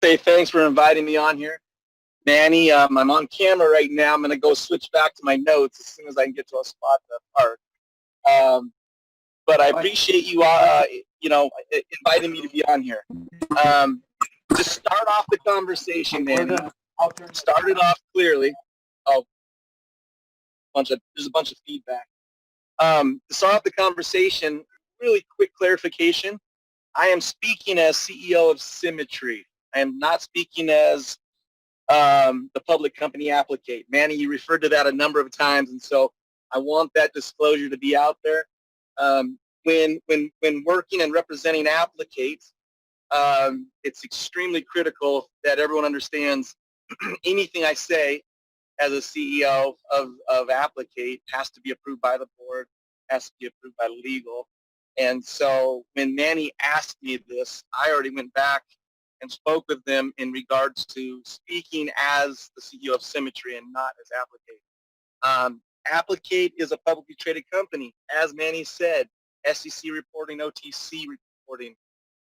Say thanks for inviting me on here. Manny, I'm on camera right now. I'm going to go switch back to my notes as soon as I can get to a spot to park. Um, but I appreciate you, inviting me to be on here. Um, to start off the conversation, Manny, started off clearly. Oh, there's a bunch of feedback. To start off the conversation, really quick clarification. I am speaking as CEO of Symmetry. I am not speaking as the public company Applicate. Manny, you referred to that a number of times, and so I want that disclosure to be out there. When working and representing Applicate, it's extremely critical that everyone understands anything I say as a CEO of Applicate has to be approved by the board, has to be approved by legal. And so when Manny asked me this, I already went back and spoke with them in regards to speaking as the CEO of Symmetry and not as Applicate. Applicate is a publicly traded company. As Manny said, SEC reporting, OTC reporting.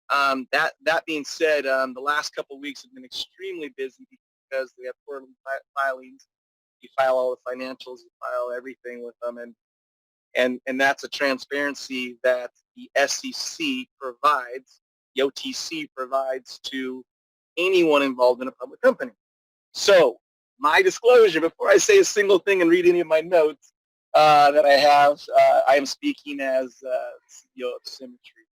That being said, the last couple of weeks have been extremely busy because we have quarterly filings. You file all the financials, you file everything with them, and that's a transparency that the SEC provides, the OTC provides to anyone involved in a public company. So my disclosure, before I say a single thing and read any of my notes that I have, I am speaking as CEO of Symmetry.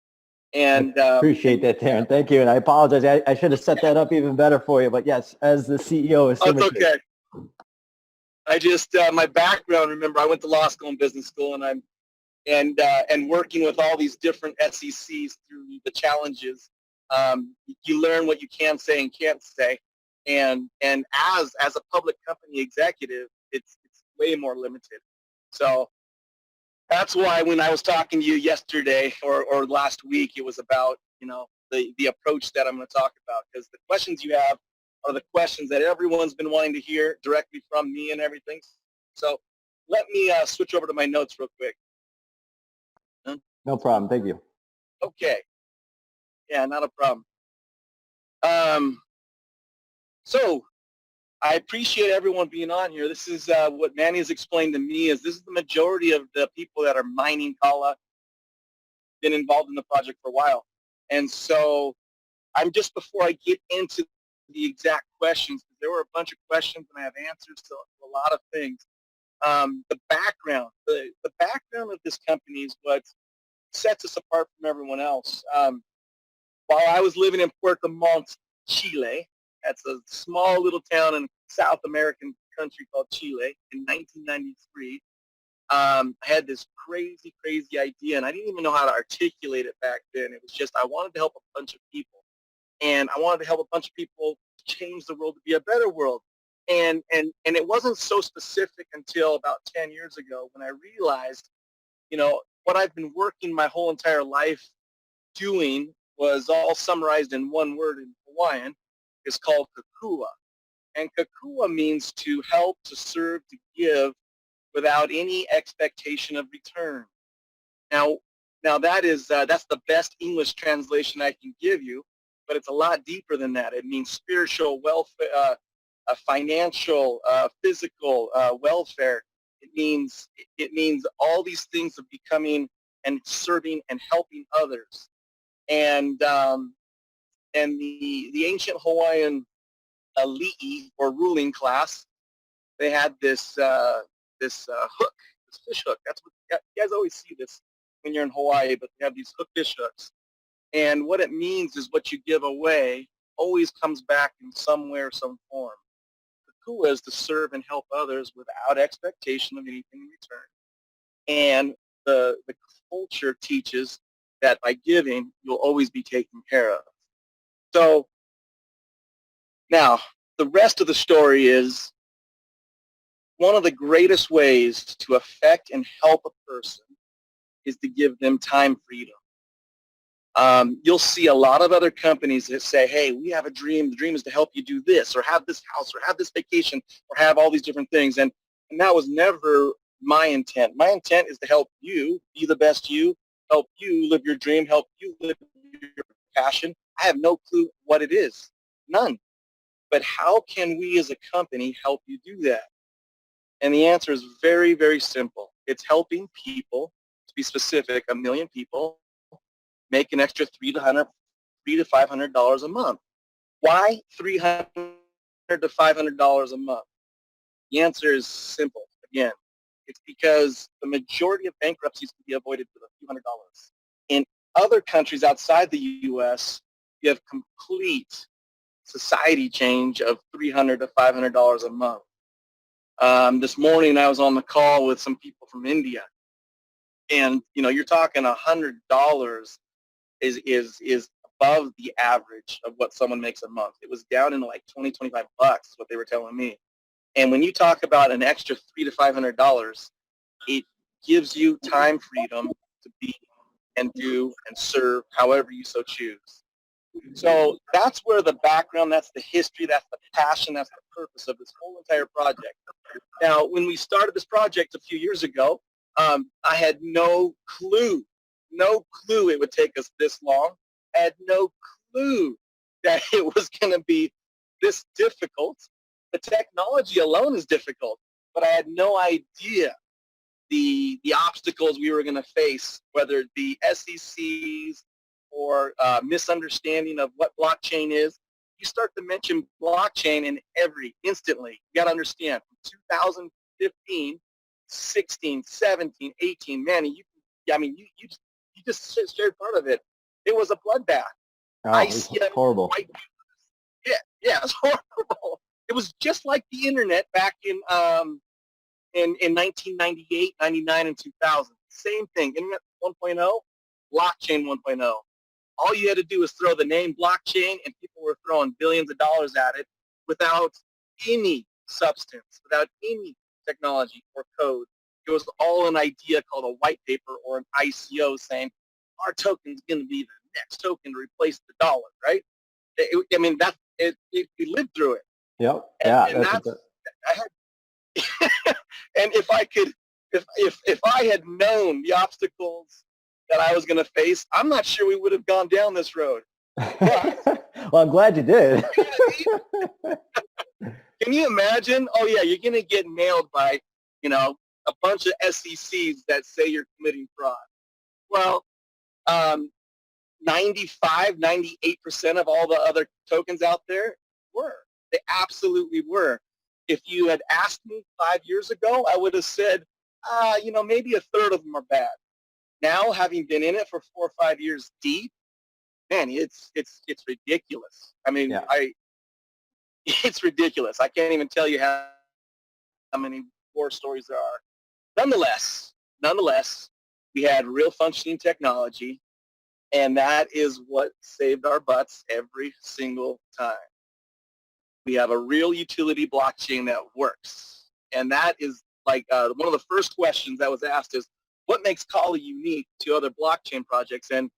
And appreciate that, Darren. Thank you. And I apologize. I should have set that up even better for you. But yes, as the CEO of Symmetry. That's okay. I just my background. Remember, I went to law school and business school, and working with all these different SECs through the challenges. You learn what you can say and can't say, and as a public company executive, it's way more limited. So that's why when I was talking to you yesterday or last week, it was about the approach that I'm going to talk about, because the questions you have are the questions that everyone's been wanting to hear directly from me and everything. So let me switch over to my notes real quick. No problem. Thank you. Okay. Yeah, not a problem. So I appreciate everyone being on here. This is what Manny has explained to me is this is the majority of the people that are mining Kala, been involved in the project for a while. And so I'm just before I get into the exact questions, there were a bunch of questions and I have answers to a lot of things. The background of this company is what sets us apart from everyone else. While I was living in Puerto Montt, Chile, that's a small little town in South American country called Chile, in 1993, I had this crazy idea, and I didn't even know how to articulate it back then. It was just I wanted to help a bunch of people, and I wanted to help a bunch of people change the world to be a better world. And it wasn't so specific until about 10 years ago when I realized, what I've been working my whole entire life doing was all summarized in one word in Hawaiian. It's called kakua. And kakua means to help, to serve, to give without any expectation of return. Now that is that's the best English translation I can give you, but it's a lot deeper than that. It means spiritual welfare, financial, physical welfare. It means all these things of becoming and serving and helping others. And the ancient Hawaiian li'i, or ruling class, they had this hook, this fish hook. That's what you guys always see this when you're in Hawaii, but they have these hook fish hooks. And what it means is what you give away always comes back in some way or some form. Kakua is to serve and help others without expectation of anything in return. And the culture teaches that by giving, you'll always be taken care of. So now, the rest of the story is one of the greatest ways to affect and help a person is to give them time freedom. You'll see a lot of other companies that say, hey, we have a dream. The dream is to help you do this or have this house or have this vacation or have all these different things. And that was never my intent. My intent is to help you be the best you, help you live your dream, help you live your passion. I have no clue what it is. None. But how can we as a company help you do that? And the answer is very, very simple. It's helping people, to be specific, 1 million people, make an extra $300 to $500 a month. Why $300 to $500 a month? The answer is simple. Again, it's because the majority of bankruptcies can be avoided with a few $100s. In other countries outside the U.S., you have complete society change of $300 to $500 a month. This morning I was on the call with some people from India, and you're talking $100 is above the average of what someone makes a month. It was down in like 20, $25, what they were telling me. And when you talk about an extra $300 to $500, it gives you time freedom to be and do and serve however you so choose. So that's where the background, that's the history, that's the passion, that's the purpose of this whole entire project. Now, when we started this project a few years ago, I had no clue it would take us this long. I had no clue that it was going to be this difficult. The technology alone is difficult, but I had no idea the obstacles we were going to face, whether it be SECs or misunderstanding of what blockchain is. You start to mention blockchain and instantly, you got to understand, from 2015, 16, 17, 18, man, you just shared part of it. It was a bloodbath. Oh, it's horrible. Yeah, it's horrible. It was just like the internet back in 1998, 99, and 2000. Same thing. Internet 1.0, blockchain 1.0. All you had to do was throw the name blockchain, and people were throwing billions of dollars at it without any substance, without any technology or code. It was all an idea called a white paper or an ICO saying, our token is going to be the next token to replace the dollar, right? We lived through it. Yep. And and if I had known the obstacles that I was going to face, I'm not sure we would have gone down this road. But, well, I'm glad you did. Can you imagine? Oh yeah, you're going to get nailed by, a bunch of SECs that say you're committing fraud. Well, 95, 98% of all the other tokens out there were. They absolutely were. If you had asked me 5 years ago, I would have said, maybe a third of them are bad. Now, having been in it for 4 or 5 years deep, man, it's ridiculous. I mean, yeah. It's ridiculous. I can't even tell you how many war stories there are. Nonetheless, we had real functioning technology, and that is what saved our butts every single time. We have a real utility blockchain that works, and that is like one of the first questions that was asked is, what makes Kali unique to other blockchain projects? And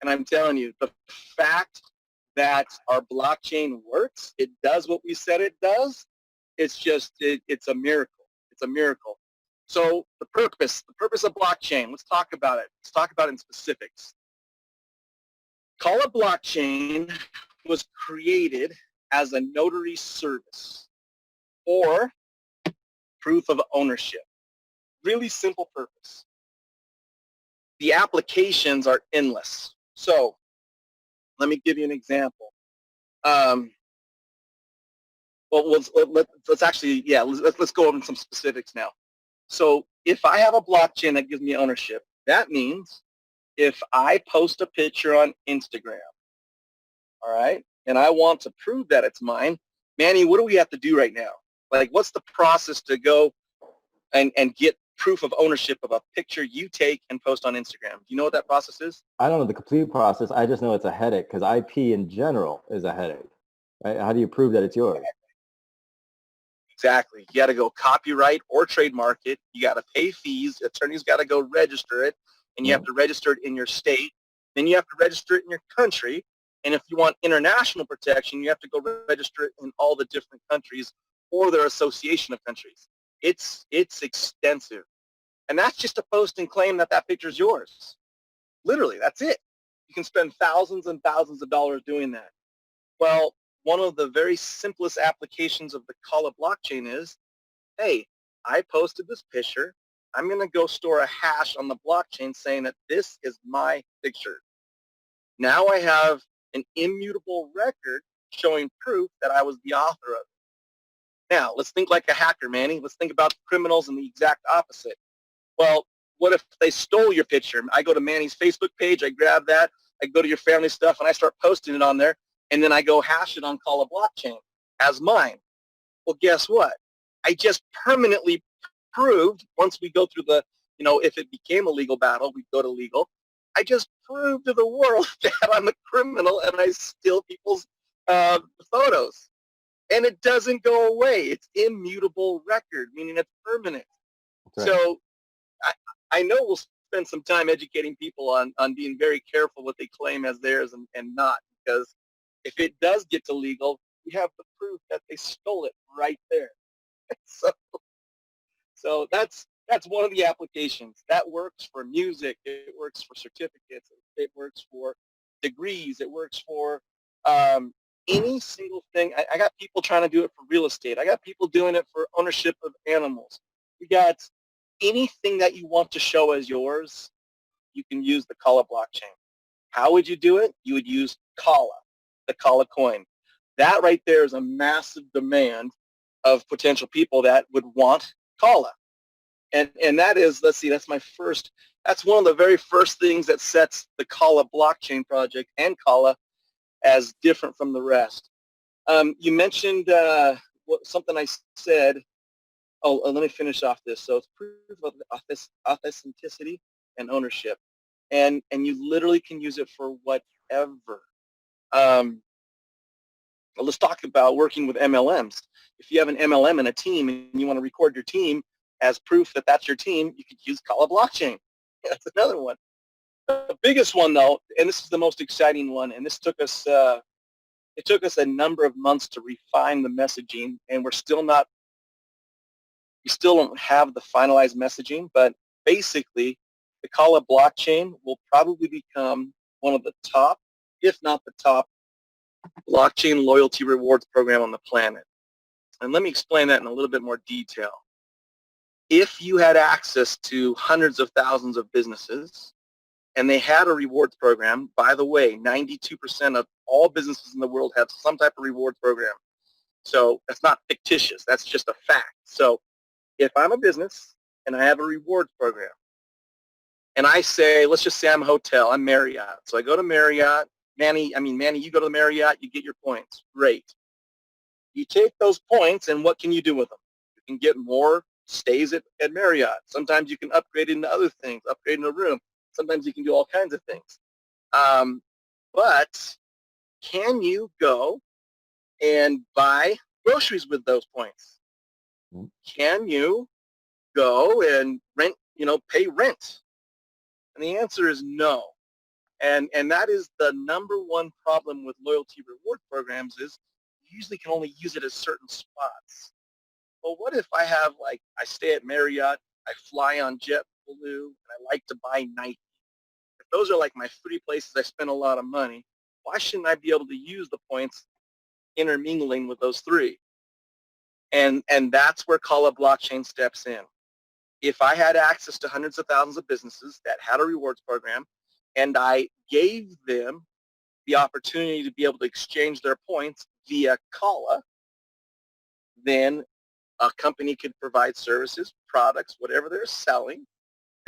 I'm telling you, the fact that our blockchain works, it does what we said it does, it's a miracle. It's a miracle. So the purpose of blockchain, let's talk about it. Let's talk about it in specifics. Kali blockchain was created as a notary service or proof of ownership. Really simple purpose. The applications are endless. So let me give you an example. Let's go over some specifics now. So if I have a blockchain that gives me ownership, that means if I post a picture on Instagram, all right, and I want to prove that it's mine, Manny, what do we have to do right now? Like, what's the process to go and get proof of ownership of a picture you take and post on Instagram? Do you know what that process is? I don't know the complete process. I just know it's a headache because IP in general is a headache. Right? How do you prove that it's yours? Exactly. You got to go copyright or trademark it. You got to pay fees. Attorneys got to go register it, and you have to register it in your state. Then you have to register it in your country. And if you want international protection, you have to go register it in all the different countries or their association of countries. It's extensive. And that's just to post and claim that that picture is yours. Literally, that's it. You can spend thousands and thousands of dollars doing that. Well, one of the very simplest applications of the Kala blockchain is, hey, I posted this picture. I'm going to go store a hash on the blockchain saying that this is my picture. Now I have an immutable record showing proof that I was the author of it. Now, let's think like a hacker, Manny. Let's think about the criminals and the exact opposite. Well, what if they stole your picture? I go to Manny's Facebook page, I grab that, I go to your family stuff, and I start posting it on there, and then I go hash it on Kala blockchain as mine. Well, guess what? I just permanently proved, once we go through the, if it became a legal battle, we'd go to legal. I just proved to the world that I'm a criminal and I steal people's photos. And it doesn't go away. It's immutable record, meaning it's permanent. Right. So I know we'll spend some time educating people on being very careful what they claim as theirs and not, because if it does get to legal, we have the proof that they stole it right there. So that's one of the applications. That works for music. It works for certificates. It works for degrees. It works for any single thing. I got people trying to do it for real estate. I got people doing it for ownership of animals. We got anything that you want to show as yours, you can use the Kala blockchain. How would you do it? You would use Kala, the Kala coin. That right there is a massive demand of potential people that would want Kala. And that is, let's see, that's one of the very first things that sets the Kala blockchain project and Kala as different from the rest. You mentioned something I said. Let me finish off this. So it's proof of authenticity and ownership. And you literally can use it for whatever. Let's talk about working with MLMs. If you have an MLM and a team and you want to record your team as proof that that's your team, you could use Kala blockchain. That's another one. The biggest one, though, and this is the most exciting one, and this took us a number of months to refine the messaging, and we still don't have the finalized messaging, but basically the Kala blockchain will probably become one of the top, if not the top, blockchain loyalty rewards program on the planet. And let me explain that in a little bit more detail. If you had access to hundreds of thousands of businesses and they had a rewards program, by the way, 92% of all businesses in the world have some type of rewards program. So that's not fictitious. That's just a fact. So if I'm a business and I have a rewards program and I say, let's just say I'm a hotel, I'm Marriott. So I go to Marriott. Manny, you go to the Marriott, you get your points. Great. You take those points and what can you do with them? You can get more stays at Marriott. Sometimes you can upgrade into other things, upgrade in a room. Sometimes you can do all kinds of things. But can you go and buy groceries with those points? Can you go and pay rent? And the answer is no. And that is the number one problem with loyalty reward programs is you usually can only use it at certain spots. Well, what if I have, I stay at Marriott, I fly on JetBlue, and I like to buy Nike? If those are my three places I spend a lot of money, why shouldn't I be able to use the points intermingling with those three? And that's where Kala blockchain steps in. If I had access to hundreds of thousands of businesses that had a rewards program, and I gave them the opportunity to be able to exchange their points via Kala, then a company could provide services, products, whatever they're selling,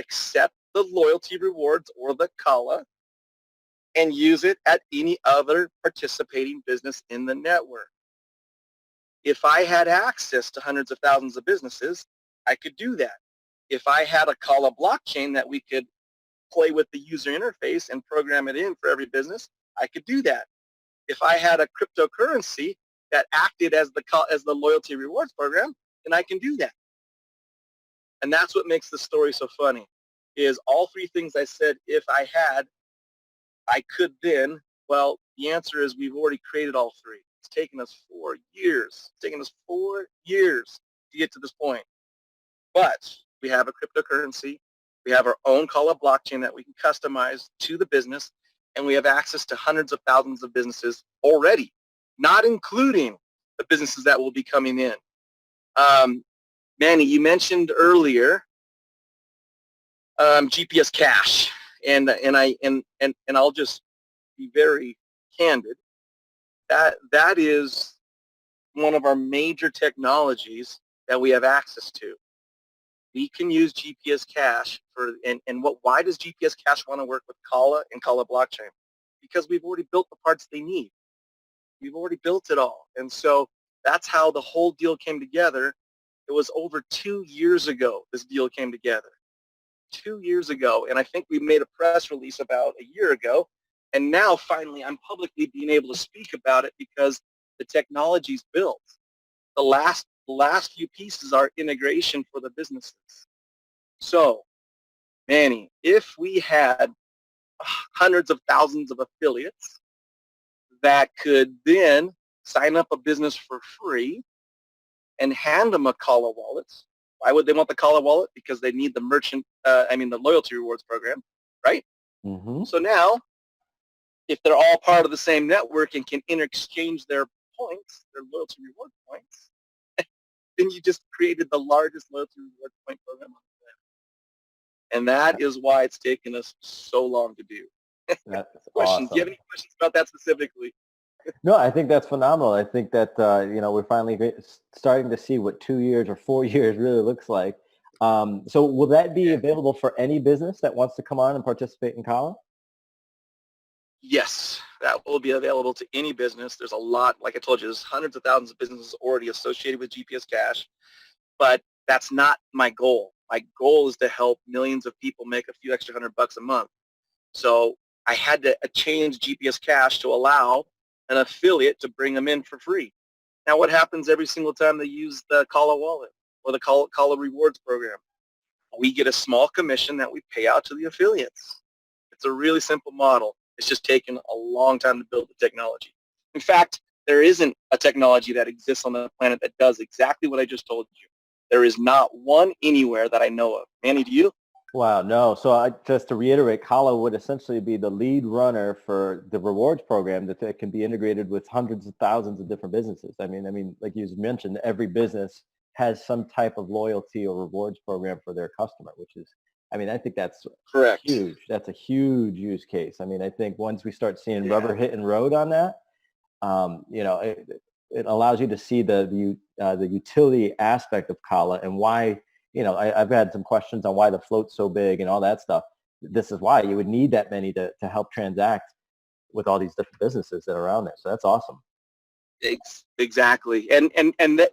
accept the loyalty rewards or the Kala, and use it at any other participating business in the network. If I had access to hundreds of thousands of businesses, I could do that. If I had a Kala blockchain that we could play with the user interface and program it in for every business, I could do that. If I had a cryptocurrency that acted as the loyalty rewards program, then I can do that. And that's what makes the story so funny, is all three things I said, if I had, I could then, well, the answer is we've already created all three. It's taken us 4 years. It's taken us 4 years to get to this point. But we have a cryptocurrency. We have our own Kala blockchain that we can customize to the business, and we have access to hundreds of thousands of businesses already. not including the businesses that will be coming in. Manny, you mentioned earlier GPS cache, and I'll just be very candid. That is one of our major technologies that we have access to. We can use GPS cache why does GPS cache want to work with Kala and Kala blockchain? Because we've already built the parts they need. We've already built it all. And so that's how the whole deal came together. It was over 2 years ago this deal came together. 2 years ago. And I think we made a press release about a year ago. And now finally I'm publicly being able to speak about it because the technology's built. The last few pieces are integration for the businesses. So, Manny, if we had hundreds of thousands of affiliates that could then sign up a business for free and hand them a Kala wallet. Why would they want the Kala wallet? Because they need the the loyalty rewards program, right? Mm-hmm. So now, if they're all part of the same network and can interexchange their points, their loyalty reward points, then you just created the largest loyalty reward point program on the planet. And that is why it's taken us so long to do. That's Questions? awesome. Do you have any questions about that specifically? No, I think that's phenomenal. I think that, we're finally starting to see what 2 years or 4 years really looks like. So will that be available for any business that wants to come on and participate in Kala? Yes, that will be available to any business. There's a lot, like I told you, there's hundreds of thousands of businesses already associated with GPS Cash, but that's not my goal. My goal is to help millions of people make a few extra $100 a month. So I had to change GPS Cash to allow an affiliate to bring them in for free. Now, what happens every single time they use the Kala wallet or the Kala rewards program? We get a small commission that we pay out to the affiliates. It's a really simple model. It's just taken a long time to build the technology. In fact, there isn't a technology that exists on the planet that does exactly what I just told you. There is not one anywhere that I know of. Manny, do you? Wow, no. So just to reiterate, Kala would essentially be the lead runner for the rewards program that can be integrated with hundreds of thousands of different businesses. I mean, like you mentioned, every business has some type of loyalty or rewards program for their customer, which is, I think that's Correct. huge. That's a huge use case. I think once we start seeing rubber hitting road on that, it allows you to see the utility aspect of Kala and why. I've had some questions on why the float's so big and all that stuff. This is why you would need that many to help transact with all these different businesses that are around there. So that's awesome. Exactly. And that,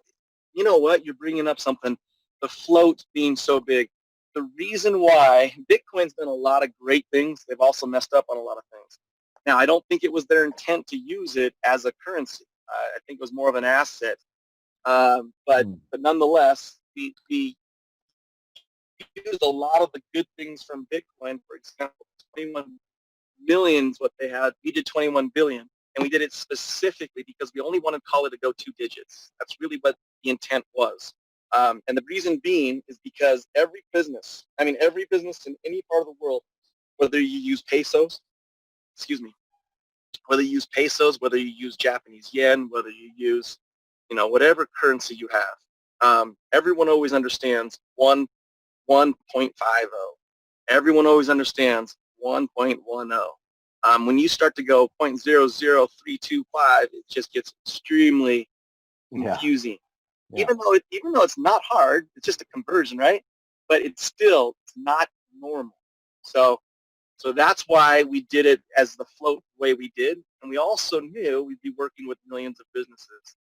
you know what? You're bringing up something. The float being so big. The reason why Bitcoin's done a lot of great things, they've also messed up on a lot of things. Now, I don't think it was their intent to use it as a currency. I think it was more of an asset. But nonetheless, the used a lot of the good things from Bitcoin. For example, 21 million is what they had. We did 21 billion, and we did it specifically because we only wanted Kala to go 2 digits. That's really what the intent was. And the reason being is because every business in any part of the world, whether you use pesos, whether you use Japanese yen, whether you use, whatever currency you have, everyone always understands 1.50. Everyone always understands 1.10. When you start to go 0.00325, it just gets extremely confusing. Yeah. Even though it's not hard, it's just a conversion, right? But it's not normal. So that's why we did it as the float way we did, and we also knew we'd be working with millions of businesses.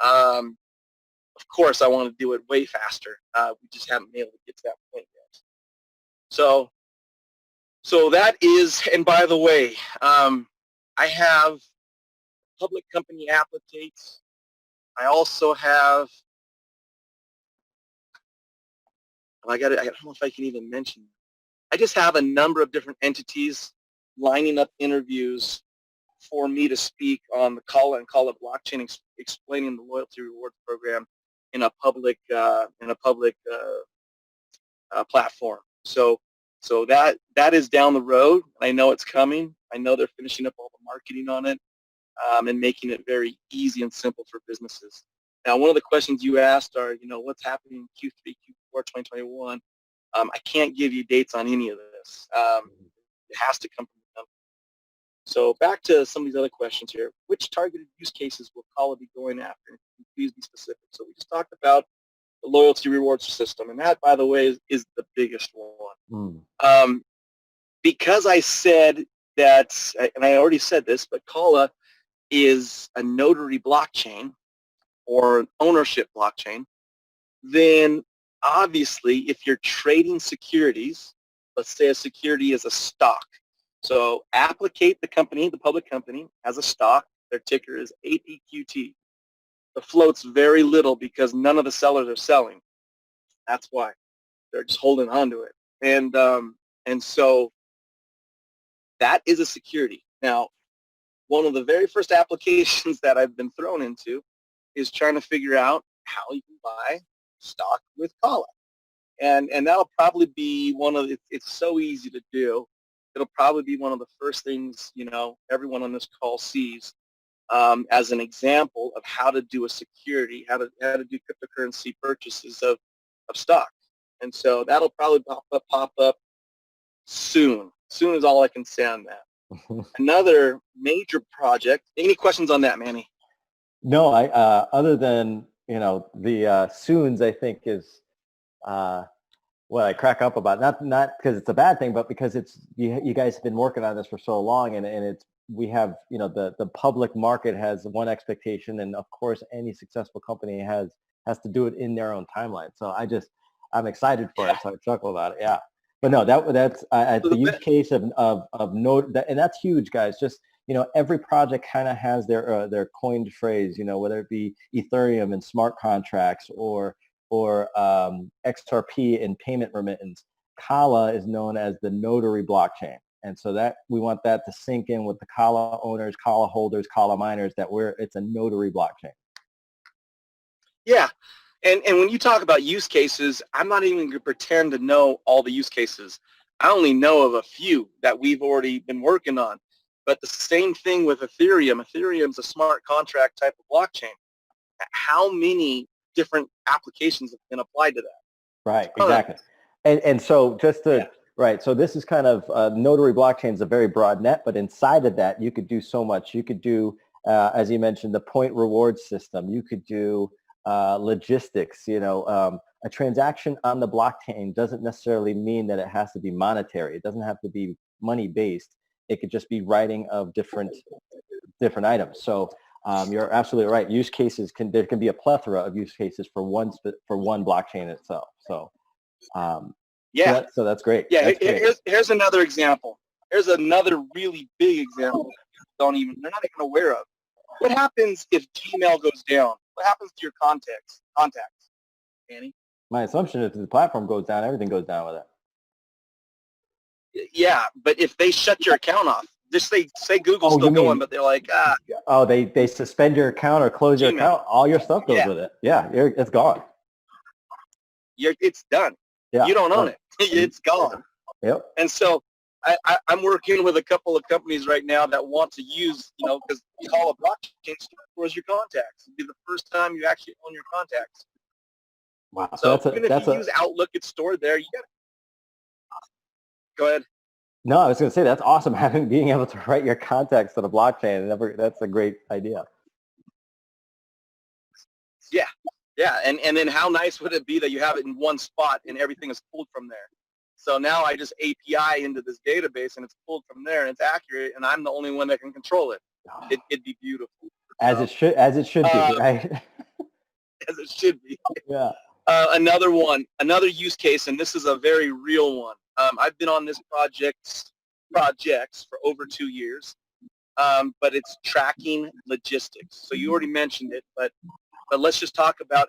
Of course, I want to do it way faster. We just haven't been able to get to that point yet. So that is, and by the way, I have public company applicates. I also have, I don't know if I can even mention. I just have a number of different entities lining up interviews for me to speak on the Kala and Kala blockchain, explaining the loyalty rewards program in a public platform. So that is down the road. I know it's coming. I know they're finishing up all the marketing on it. and making it very easy and simple for businesses. Now, one of the questions you asked are, what's happening in Q3, Q4, 2021? I can't give you dates on any of this. It has to come from the company. So back to some of these other questions here. Which targeted use cases will Kala be going after? Please be specific. So we just talked about the loyalty rewards system, and that, by the way, is the biggest one. Because I said that, and I already said this, but Kala is a notary blockchain or an ownership blockchain, then obviously if you're trading securities, let's say a security is a stock. So Applicate, the company, the public company, has a stock. Their ticker is APQT. The float's very little because none of the sellers are selling. That's why. They're just holding on to it. And so that is a security. Now, one of the very first applications that I've been thrown into is trying to figure out how you can buy stock with Kala. And that'll probably be it's so easy to do. It'll probably be one of the first things, everyone on this call sees as an example of how to do a security, how to do cryptocurrency purchases of stock. And so that'll probably pop up soon. Soon is all I can say on that. Another major project. Any questions on that, Manny? No, I other than the soons, I think is what I crack up about. Not because it's a bad thing, but because it's you guys have been working on this for so long, and it's we have the public market has one expectation, and of course any successful company has to do it in their own timeline. So I'm excited for it. So I chuckle about it. Yeah. But no, that's the use case of note, and that's huge, guys. Just every project kind of has their coined phrase. Whether it be Ethereum and smart contracts or XRP and payment remittance. Kala is known as the notary blockchain, and so that we want that to sink in with the Kala owners, Kala holders, Kala miners that it's a notary blockchain. Yeah. And when you talk about use cases, I'm not even going to pretend to know all the use cases. I only know of a few that we've already been working on. But the same thing with Ethereum. Ethereum's a smart contract type of blockchain. How many different applications have been applied to that? Right, exactly. And so just to, right, so this is kind of, notary blockchain is a very broad net, but inside of that, you could do so much. You could do, as you mentioned, the point reward system. You could do logistics. A transaction on the blockchain doesn't necessarily mean that it has to be monetary. It doesn't have to be money based. It could just be writing of different items. So you're absolutely right. Use cases there can be a plethora of use cases for one blockchain itself. So so that's great. Yeah, that's great. Here's another example. Here's another really big example they're not even aware of. What happens if Gmail goes down? What happens to your contacts, Danny? My assumption is if the platform goes down, everything goes down with it. Yeah, but if they shut your account off, just say Google's still going, but they're like, Oh, they suspend your account or close your account. All your stuff goes with it. Yeah, it's gone. It's done. Yeah, you don't own it. It's gone. Yep. And so I'm working with a couple of companies right now that want to use, because Kala blockchain stores your contacts. It'll be the first time you actually own your contacts. Wow. So even if you use Outlook, it's stored there. You got it. Go ahead. No, I was going to say that's awesome. Being able to write your contacts to the blockchain. That's a great idea. Yeah. And then how nice would it be that you have it in one spot and everything is pulled from there? So now I just API into this database and it's pulled from there and it's accurate and I'm the only one that can control it. It'd be beautiful. As it should be, right? As it should be. Yeah. Another use case, and this is a very real one. I've been on this projects for over 2 years, but it's tracking logistics. So you already mentioned it, but let's just talk about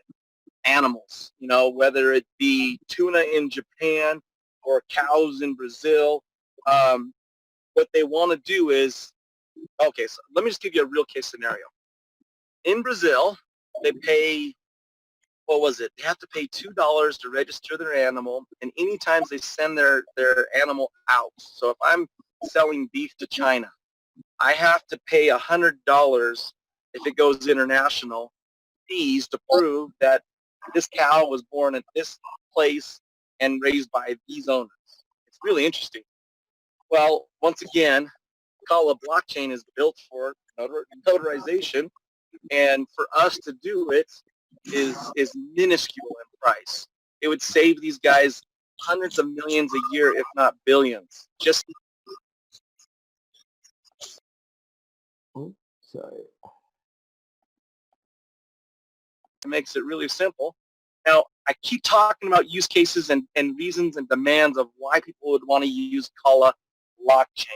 animals, whether it be tuna in Japan or cows in Brazil. What they want to do is, so let me just give you a real case scenario. In Brazil, they pay, they have to pay $2 to register their animal, and anytime they send their animal out. So if I'm selling beef to China, I have to pay $100 if it goes international fees to prove that this cow was born at this place and raised by these owners. It's really interesting. Well, once again, Kala blockchain is built for notarization, and for us to do it is minuscule in price. It would save these guys hundreds of millions a year, if not billions. Just Sorry. makes it really simple. Now, I keep talking about use cases and reasons and demands of why people would want to use Kala blockchain.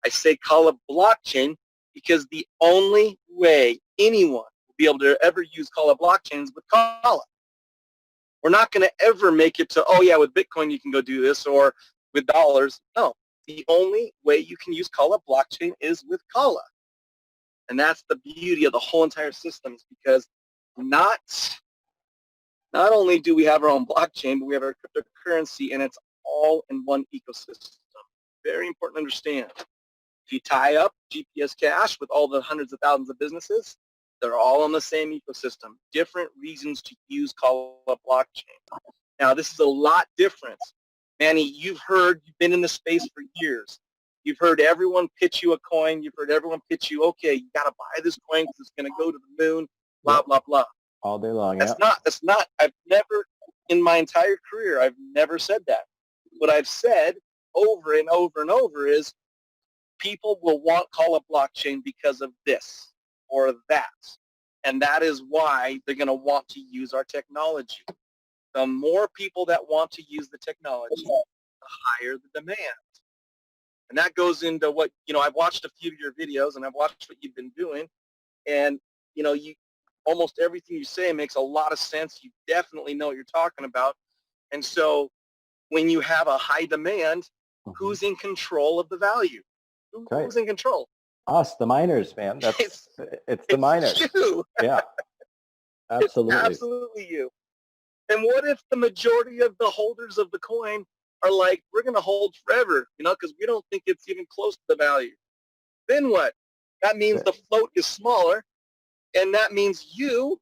I say Kala blockchain because the only way anyone will be able to ever use Kala blockchain is with Kala. We're not going to ever make it to, oh yeah, with Bitcoin you can go do this, or with dollars. No, the only way you can use Kala blockchain is with Kala. And that's the beauty of the whole entire system, is because not only do we have our own blockchain, but we have our cryptocurrency, and it's all in one ecosystem. Very important to understand. If you tie up GPS Cash with all the hundreds of thousands of businesses, they're all on the same ecosystem. Different reasons to use Kala blockchain. Now, this is a lot different. Manny, you've been in the space for years. You've heard everyone pitch you a coin. You've heard everyone pitch you, okay, you got to buy this coin because it's going to go to the moon, blah, blah, blah. All day long, That's not, I've never, in my entire career, I've never said that. What I've said over and over and over is people will want Kala blockchain because of this or that. And that is why they're going to want to use our technology. The more people that want to use the technology, the higher the demand. And that goes into what, I've watched a few of your videos and I've watched what you've been doing. And, almost everything you say makes a lot of sense. You definitely know what you're talking about. And so when you have a high demand, who's in control of the value? Who's in control? Us, the miners, man. It's the miners. You. Yeah, absolutely. It's absolutely you. And what if the majority of the holders of the coin are like, we're going to hold forever, because we don't think it's even close to the value? Then what? That means the float is smaller, and that means you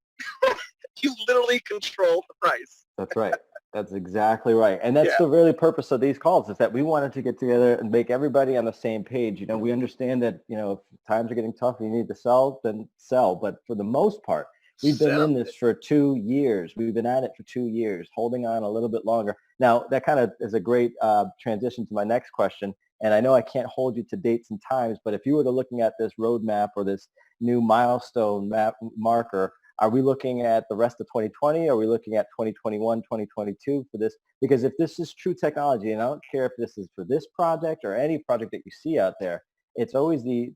literally control the price. That's right. That's exactly right. And that's the really purpose of these calls, is that we wanted to get together and make everybody on the same page. We understand that, if times are getting tough and you need to sell, then sell. But for the most part, we've been in this for 2 years. We've been at it for 2 years, holding on a little bit longer. Now, that kind of is a great transition to my next question. And I know I can't hold you to dates and times, but if you were to looking at this roadmap or this new milestone marker, are we looking at the rest of 2020? Are we looking at 2021, 2022 for this? Because if this is true technology, and I don't care if this is for this project or any project that you see out there, it's always the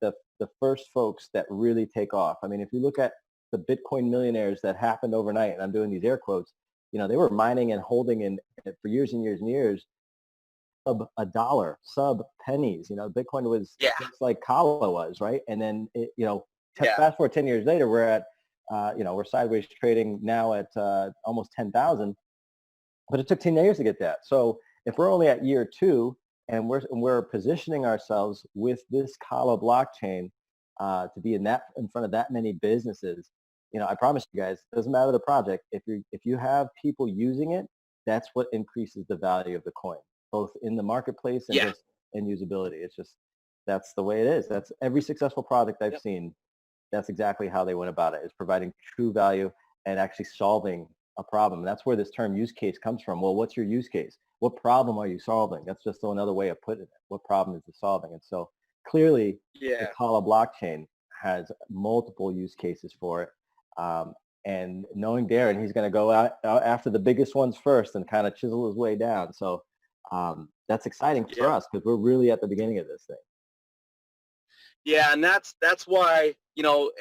first folks that really take off. I mean, if you look at the Bitcoin millionaires that happened overnight, and I'm doing these air quotes, they were mining and holding in for years and years and years, sub a dollar, sub pennies. Bitcoin was just like Kala was, right? And then, fast forward 10 years later, we're at, we're sideways trading now at almost 10,000, but it took 10 years to get that. So if we're only at year 2 and we're positioning ourselves with this Kala blockchain to be in front of that many businesses, I promise you guys, it doesn't matter the project. If you have people using it, that's what increases the value of the coin, both in the marketplace and just in usability. It's just, that's the way it is. That's every successful product I've seen. That's exactly how they went about it, is providing true value and actually solving a problem. And that's where this term use case comes from. Well, what's your use case? What problem are you solving? That's just another way of putting it. What problem is it solving? And so clearly the Kala blockchain has multiple use cases for it. And knowing Darren, he's going to go out after the biggest ones first and kind of chisel his way down. So that's exciting for us, because we're really at the beginning of this thing. Yeah, and that's why,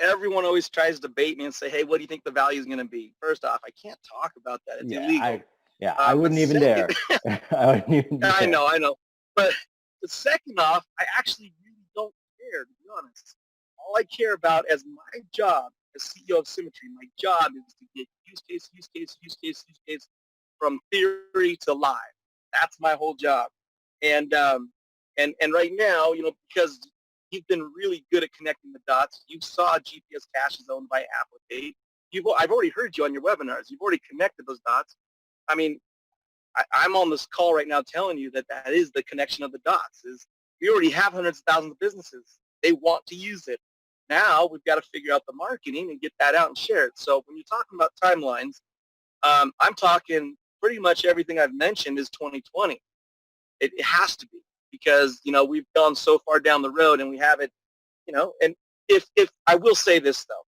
everyone always tries to bait me and say, hey, what do you think the value is going to be? First off, I can't talk about that. It's illegal. I wouldn't even dare. I know. But second off, I actually really don't care, to be honest. All I care about as my job as CEO of Symmetry, my job is to get use case from theory to live. That's my whole job. And right now, because You've been really good at connecting the dots. You saw GPS Cache is owned by Applegate. I've already heard you on your webinars. You've already connected those dots. I mean, I'm on this call right now telling you that that is the connection of the dots. Is we already have hundreds of thousands of businesses. They want to use it. Now we've got to figure out the marketing and get that out and share it. So when you're talking about timelines, I'm talking pretty much everything I've mentioned is 2020. It has to be because, we've gone so far down the road and we have it, and if I will say this though,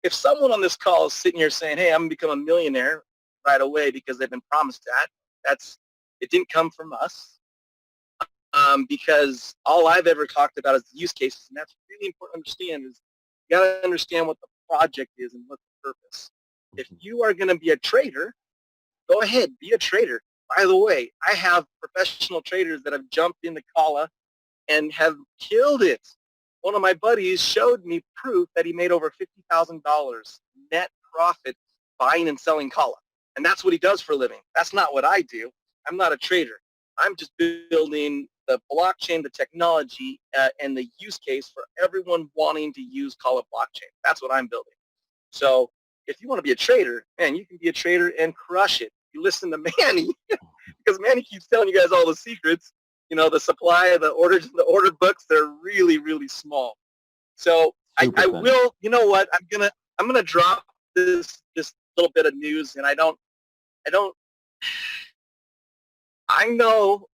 if someone on this call is sitting here saying, hey, I'm going to become a millionaire right away because they've been promised it didn't come from us. Because all I've ever talked about is the use cases, and that's really important to understand is you got to understand what the project is and what's the purpose. If you are going to be a trader, go ahead, be a trader. By the way, I have professional traders that have jumped into Kala and have killed it. One of my buddies showed me proof that he made over $50,000 net profit buying and selling Kala. And that's what he does for a living. That's not what I do. I'm not a trader. I'm just building the blockchain, the technology, and the use case for everyone wanting to use Kala blockchain. That's what I'm building. So if you want to be a trader, man, you can be a trader and crush it. You listen to Manny because Manny keeps telling you guys all the secrets. The supply, the order books, they're really, really small. So I will, you know what? I'm gonna drop this little bit of news, and I know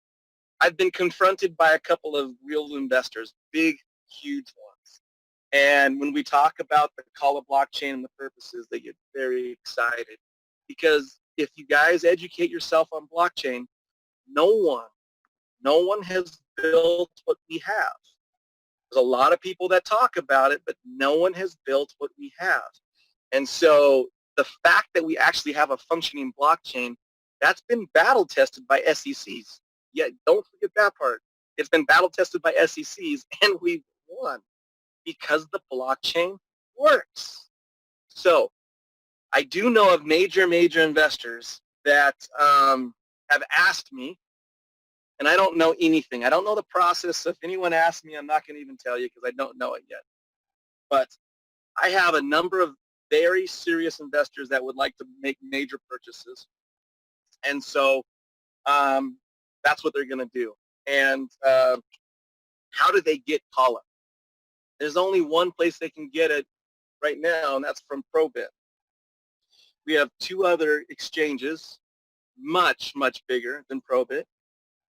I've been confronted by a couple of real investors, big, huge ones. And when we talk about the Kala blockchain and the purposes, they get very excited. Because if you guys educate yourself on blockchain, no one has built what we have. There's a lot of people that talk about it, but no one has built what we have. And so the fact that we actually have a functioning blockchain, that's been battle tested by SECs. Yeah, don't forget that part. It's been battle tested by SECs, and we've won because the blockchain works. So I do know of major investors that have asked me, and I don't know anything. I don't know the process. So if anyone asks me, I'm not going to even tell you because I don't know it yet. But I have a number of very serious investors that would like to make major purchases. And so that's what they're going to do. And how do they get Kala? There's only one place they can get it right now, and that's from Probit. We have two other exchanges, much bigger than Probit,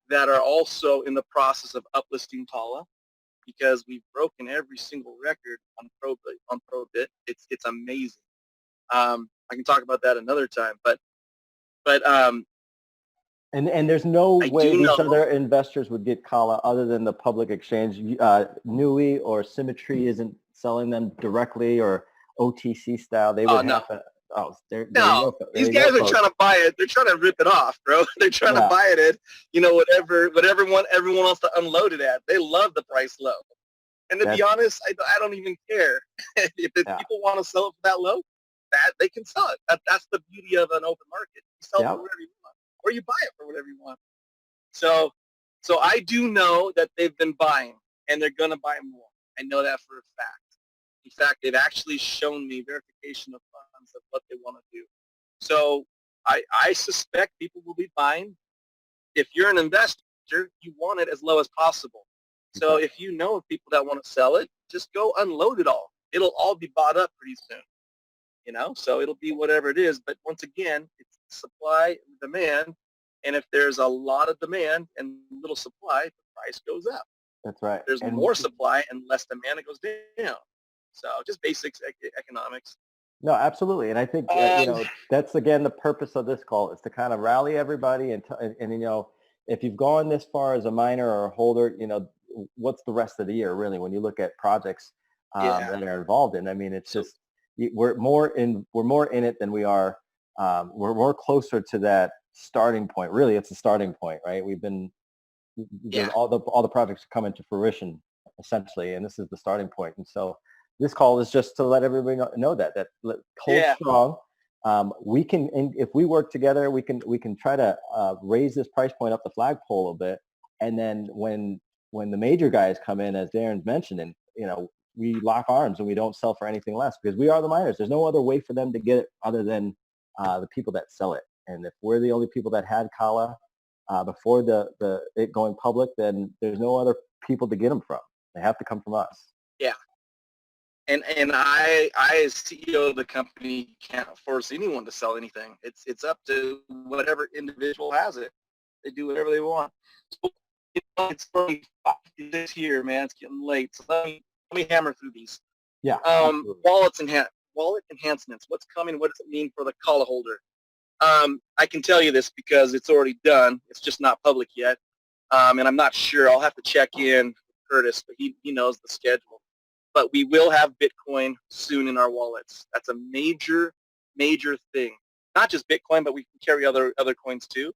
that are also in the process of uplisting Kala because we've broken every single record on Probit. It's amazing. I can talk about that another time, but and there's no way these other investors would get Kala other than the public exchange. Nui or Symmetry isn't selling them directly or OTC style. They would have to. Oh, these guys are trying to buy it. They're trying to rip it off, bro. They're trying to buy it at, whatever everyone wants to unload it at. They love the price low. And to be honest, I don't even care. If people want to sell it for that low, that they can sell it. That's the beauty of an open market. You sell it for whatever you want, or you buy it for whatever you want. So I do know that they've been buying, and they're going to buy more. I know that for a fact. In fact, they've actually shown me verification of funds of what they want to do. So I suspect people will be buying. If you're an investor, you want it as low as possible. So if you know of people that want to sell it, just go unload it all. It'll all be bought up pretty soon. So it'll be whatever it is. But once again, it's supply and demand. And if there's a lot of demand and little supply, the price goes up. That's right. There's more supply and less demand, it goes down. So just basics economics. No, absolutely. And I think, that's, again, the purpose of this call is to kind of rally everybody. And if you've gone this far as a miner or a holder, what's the rest of the year, really, when you look at projects that are involved in? I mean, it's just, we're more in it than we are. We're more closer to that starting point. Really, it's a starting point, right? All the projects come into fruition, essentially, and this is the starting point. And so this call is just to let everybody know that hold strong. We can, if we work together, we can try to raise this price point up the flagpole a bit. And then when the major guys come in, as Darren's mentioning, we lock arms and we don't sell for anything less because we are the miners. There's no other way for them to get it other than the people that sell it. And if we're the only people that had Kala before it going public, then there's no other people to get them from. They have to come from us. Yeah. And I as CEO of the company can't force anyone to sell anything. It's up to whatever individual has it. They do whatever they want. So, it's early this year, man. It's getting late. So let me hammer through these. Yeah. Wallet enhancements. What's coming? What does it mean for the Kala holder? I can tell you this because it's already done. It's just not public yet, and I'm not sure. I'll have to check in with Curtis, but he knows the schedule. But we will have Bitcoin soon in our wallets. That's a major, major thing. Not just Bitcoin, but we can carry other coins too.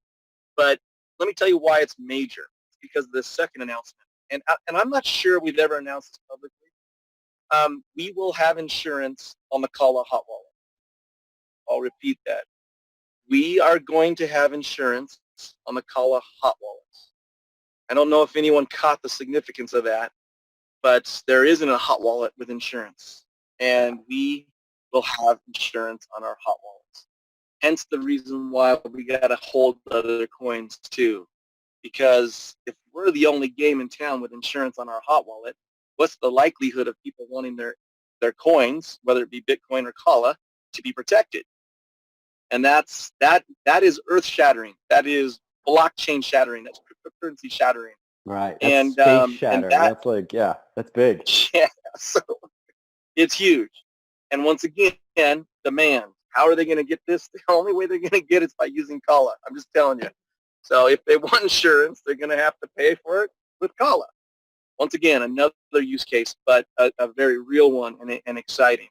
But let me tell you why it's major. It's because of the second announcement. And I'm not sure we've ever announced this publicly. We will have insurance on the Kala hot wallet. I'll repeat that. We are going to have insurance on the Kala hot wallets. I don't know if anyone caught the significance of that, but there isn't a hot wallet with insurance, and we will have insurance on our hot wallets. Hence the reason why we got to hold other coins too, because if we're the only game in town with insurance on our hot wallet, what's the likelihood of people wanting their coins, whether it be Bitcoin or Kala, to be protected? And that is earth shattering. That is blockchain shattering. That's cryptocurrency shattering. Right. That's space shattering. That's that's big. Yeah. So it's huge. And once again, demand. How are they going to get this? The only way they're going to get it is by using Kala. I'm just telling you. So if they want insurance, they're going to have to pay for it with Kala. Once again, another use case, but a very real one and exciting.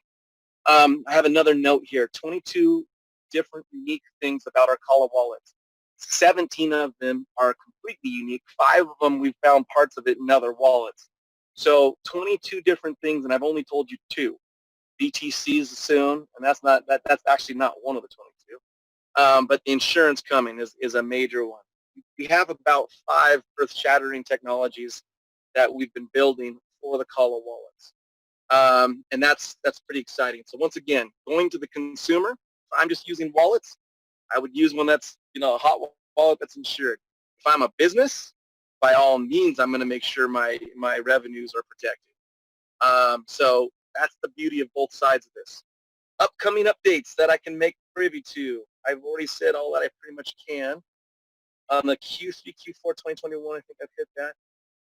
I have another note here. 22 different unique things about our Kala wallets. 17 of them are completely unique. 5 of them we found parts of it in other wallets. So 22 different things, and I've only told you 2. BTCs soon, and that's actually not one of the 22. But the insurance coming is a major one. We have about 5 earth-shattering technologies that we've been building for the Kala wallets. And that's pretty exciting. So once again, going to the consumer, if I'm just using wallets, I would use one that's, a hot wallet that's insured. If I'm a business, by all means, I'm going to make sure my revenues are protected. So that's the beauty of both sides of this. Upcoming updates that I can make privy to. I've already said all that I pretty much can. On the Q3, Q4 2021, I think I've hit that.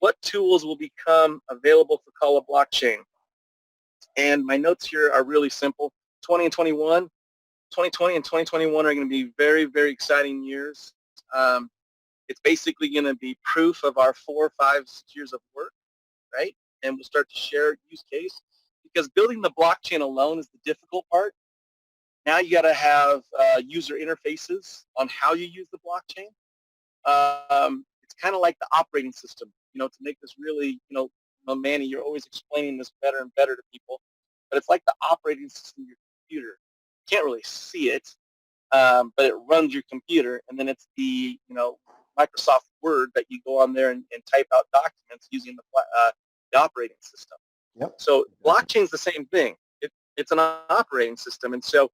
What tools will become available for Kala blockchain? And my notes here are really simple. 2020 and 2021 are going to be very, very exciting years. It's basically going to be proof of our 4, 5, 6 years of work, right? And we'll start to share use case, because building the blockchain alone is the difficult part. Now you got to have user interfaces on how you use the blockchain. It's kind of like the operating system, to make this really, Manny, you're always explaining this better and better to people, but it's like the operating system of your computer. You can't really see it, but it runs your computer, and then it's the, Microsoft Word that you go on there and type out documents using the operating system. Yep. So blockchain's the same thing. It's an operating system, and so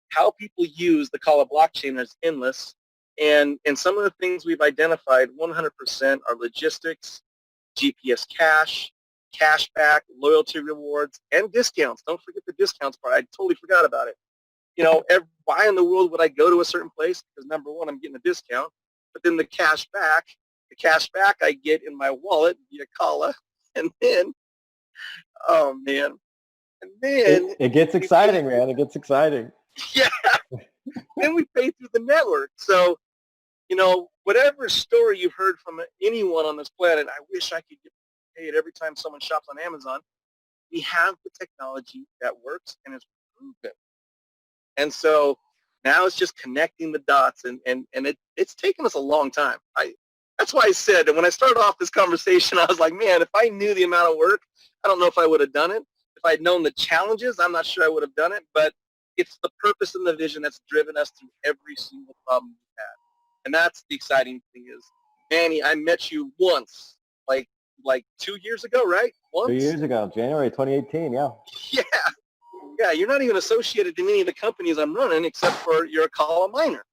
how people use the Kala blockchain is endless. And some of the things we've identified 100% are logistics, GPS cash, cashback, loyalty rewards, and discounts. Don't forget the discounts part. I totally forgot about it. Why in the world would I go to a certain place? Because number one, I'm getting a discount. But then the cash back I get in my wallet via Kala. And then, oh, man. And then it gets exciting, man. It gets exciting. Yeah. Then we pay through the network. So, whatever story you've heard from anyone on this planet, I wish I could get paid every time someone shops on Amazon. We have the technology that works and is proven. And so now it's just connecting the dots, and it's taken us a long time. That's why I said that when I started off this conversation, I was like, man, if I knew the amount of work, I don't know if I would have done it. If I'd known the challenges, I'm not sure I would have done it. But it's the purpose and the vision that's driven us through every single problem we've had. And that's the exciting thing is, Manny, I met you once, like like 2 years ago, right? 2 years ago, January 2018. Yeah. Yeah. Yeah, you're not even associated in any of the companies I'm running except for you're a Kala miner.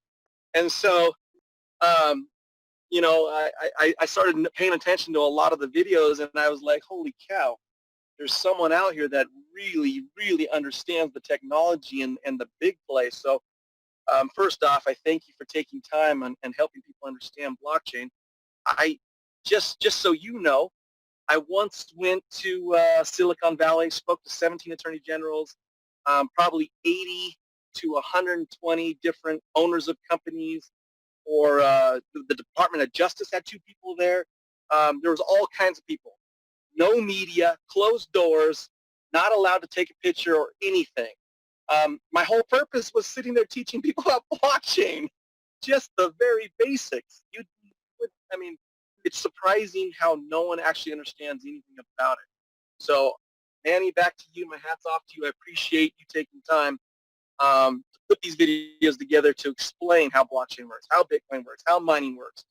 And so, you know, I started paying attention to a lot of the videos, and I was like, holy cow, there's someone out here that really, really understands the technology and the big play. So first off, I thank you for taking time and helping people understand blockchain. I just so you know, I once went to Silicon Valley, spoke to 17 attorney generals, probably 80 to 120 different owners of companies, or the Department of Justice had 2 people there. There was all kinds of people. No media, closed doors, not allowed to take a picture or anything. My whole purpose was sitting there teaching people about blockchain, just the very basics. I mean, it's surprising how no one actually understands anything about it. So, Manny, back to you. My hat's off to you. I appreciate you taking time to put these videos together to explain how blockchain works, how Bitcoin works, how mining works.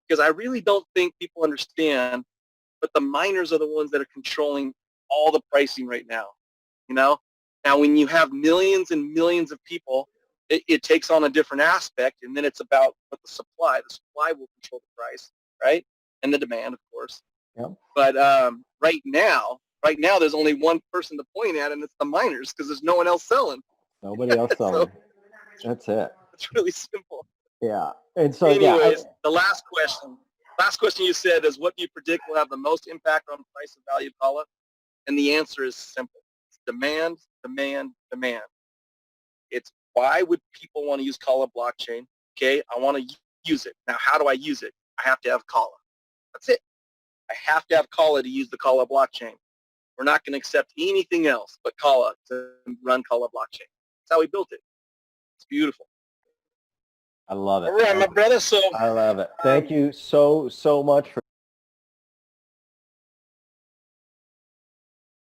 Because I really don't think people understand, but the miners are the ones that are controlling all the pricing right now. You know, now when you have millions and millions of people, it takes on a different aspect, and then it's about what the supply. The supply will control the price, right? And the demand, of course. Yep. But right now, there's only one person to point at, and it's the miners, because there's no one else selling. Nobody else selling. So, that's it. It's really simple. Yeah. And so, anyways, the last question you said is, what do you predict will have the most impact on price and value of Kala? And the answer is simple. It's demand, demand, demand. It's why would people want to use Kala blockchain? Okay, I want to use it. Now, how do I use it? I have to have Kala. That's it. I have to have Kala to use the Kala blockchain. We're not going to accept anything else but Kala to run Kala blockchain. That's how we built it. It's beautiful. I love it. All right, my brother. So I love it. Thank you so much for